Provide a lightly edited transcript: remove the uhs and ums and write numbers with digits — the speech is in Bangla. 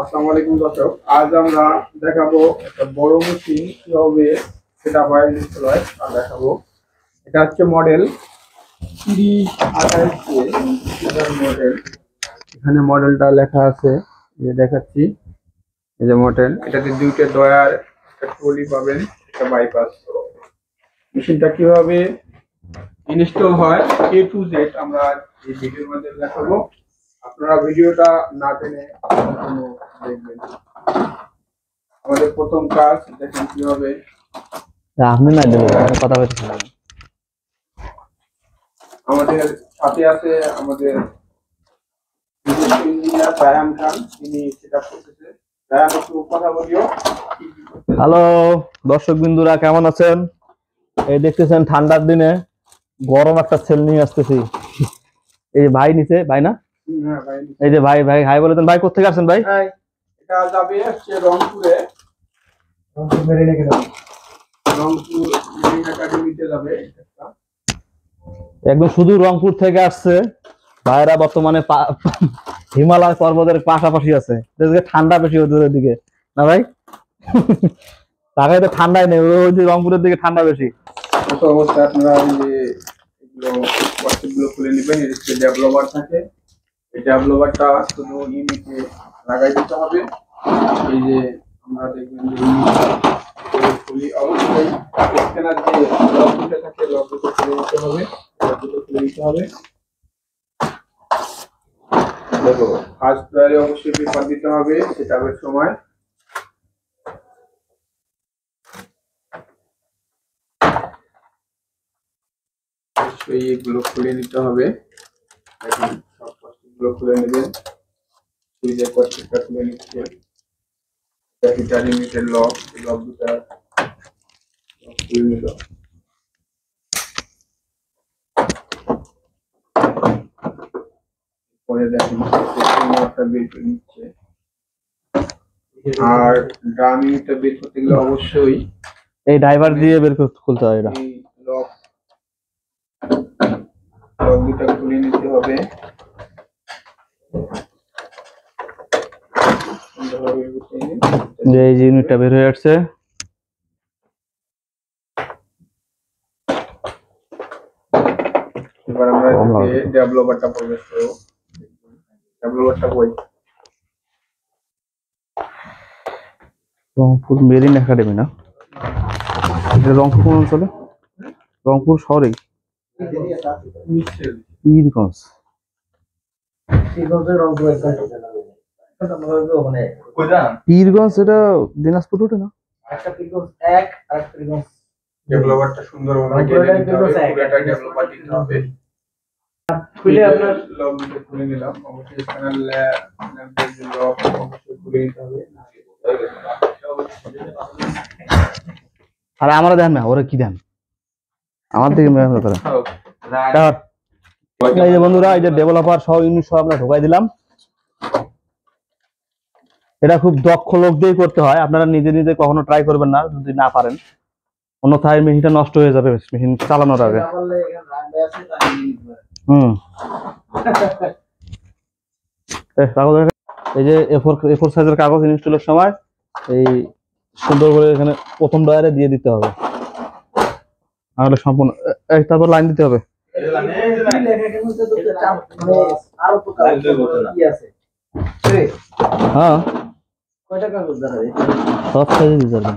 আসসালামু আলাইকুম দর্শক, আজ আমরা দেখাবো একটা বড় মেশিন কিভাবে সেটা হয় ইনস্টল হয় তা দেখাবো। এটা হচ্ছে মডেল 3028 মডেল। এখানে মডেলটা লেখা আছে, যে দেখাচ্ছি। এই যে মডেল, এটাতে দুইটা ডয়ার, একটা ট্রলি পাবেন, একটা বাইপাস। মেশিনটা কিভাবে ইনস্টল হয় A to Z আমরা এই ভিডিওর মধ্যে দেখাবো। আপনারা ভিডিওটা না টেনে সম্পূর্ণ দেখবেন। আমাদের প্রথম কাজ দেখেন কিভাবে আপনি না দেবো কথা বলছি। আমাদের সাথে আছে আমাদের ইঞ্জিনিয়ার রায়হান খান, তিনি সেটা করতেছে। রায়হান, একটু কথা বলিও। হ্যালো দর্শক বিন্দুরা, কেমন আছেন? এই দেখতেছেন ঠান্ডার দিনে গরম একটা সেল নিয়ে আসতেছি। এই যে ভাই নিচে, ভাই না? হ্যাঁ ভাই। এই যে ভাই ভাই হাই বলে দেন। ভাই কোথেকে আসছেন ভাই? এটা যাবে হচ্ছে রংপুরে, Rangpur marine academy, Rangpur marine একাডেমিতে যাবে। একদম শুধু রংপুর থেকে আসছে। ভাইরা বর্তমানে হিমালয় পর্বতের পাশাপাশি আছে, ঠান্ডা বেশি ওদের দিকে না ভাই? ঢাকায় তো ঠান্ডাই নেই, ওই যে রংপুরের দিকে ঠান্ডা বেশি। তো অবশ্যই আপনারা এই যে এগুলো ওয়ার্কশপগুলো খুলে নেবেন। এর যে ডেভেলপার থাকে, এই ডেভেলপারটা শুধু ইউনিটে লাগাই দিতে হবে। এই যে আমরা দেখবেন যে খুলি, অবশ্যই স্ক্যানার যে লকগুলো থাকে লকগুলো খুলে দিতে হবে, লকগুলো খুলে দিতে হবে। দেখো, ফার্স্ট ডয়ারে অবশ্যই পেপার দিতে হবে সেটআপের সময়। অবশ্যই এগুলো খুলে নিতে হবে। দেখুন, সব কষ্টগুলো খুলে নেবেন। সুইচের কষ্টটা খুলে নিচ্ছে। হিটার ইউনিটের লক, লক দুটা খুলে নিল। পরে দেখুন লকটা বের করে নিচ্ছে। আর ড্রাম ইউনিটটা বের করতে গেলে অবশ্যই এই ড্রাইভার দিয়ে বের খুলতে হয়। এটা এই লক দুটা খুলে নিতে হবে। যে এই ইউনিটটা বের হয়ে আসছে। এবার আমরা ডেভেলপারটা প্রবেশ করব। ডেভেলপারটা কই? রংপুর মেরিন একাডেমি না? এটা রংপুর কোন অঞ্চলে? রংপুর শহরেই। পীরগঞ্জ। পীরগঞ্জ এটা দিনাজপুর রোডে না? ডেভেলপারটা সুন্দরভাবে টেনে নিতে হবে, পুরোটা ডেভেলপার দিতে হবে। খুলে আপনার লক দুটো খুলে নিলাম। অবশ্যই স্ক্যানার ল্যাম্পের যে লক অবশ্যই খুলে নিতে হবে। আর আমরা দেন না, ওরা কি দেন আমার দিকে মেহনত করে। এই যে বন্ধুরা, এই যে ডেভেলপার সহ ইউনিট সহ আমরা ঢোকাই দিলাম। এটা খুব দক্ষ লোক দিয়ে করতে হয়, আপনারা নিজে নিজে কখনো ট্রাই করবেন না যদি না পারেন, অন্যথায় মেশিনটা নষ্ট হয়ে যাবে মেশিন চালানোর আগে। এই যে A4 সাইজের কাগজ ইনস্টলের সময় এই সুন্দর করে এখানে প্রথম ডয়ারে দিয়ে দিতে হবে, তাহলে সম্পূর্ণ। তারপর লাইন দিতে হবে। হ্যাঁ, সব সাইজে দিতে হবে।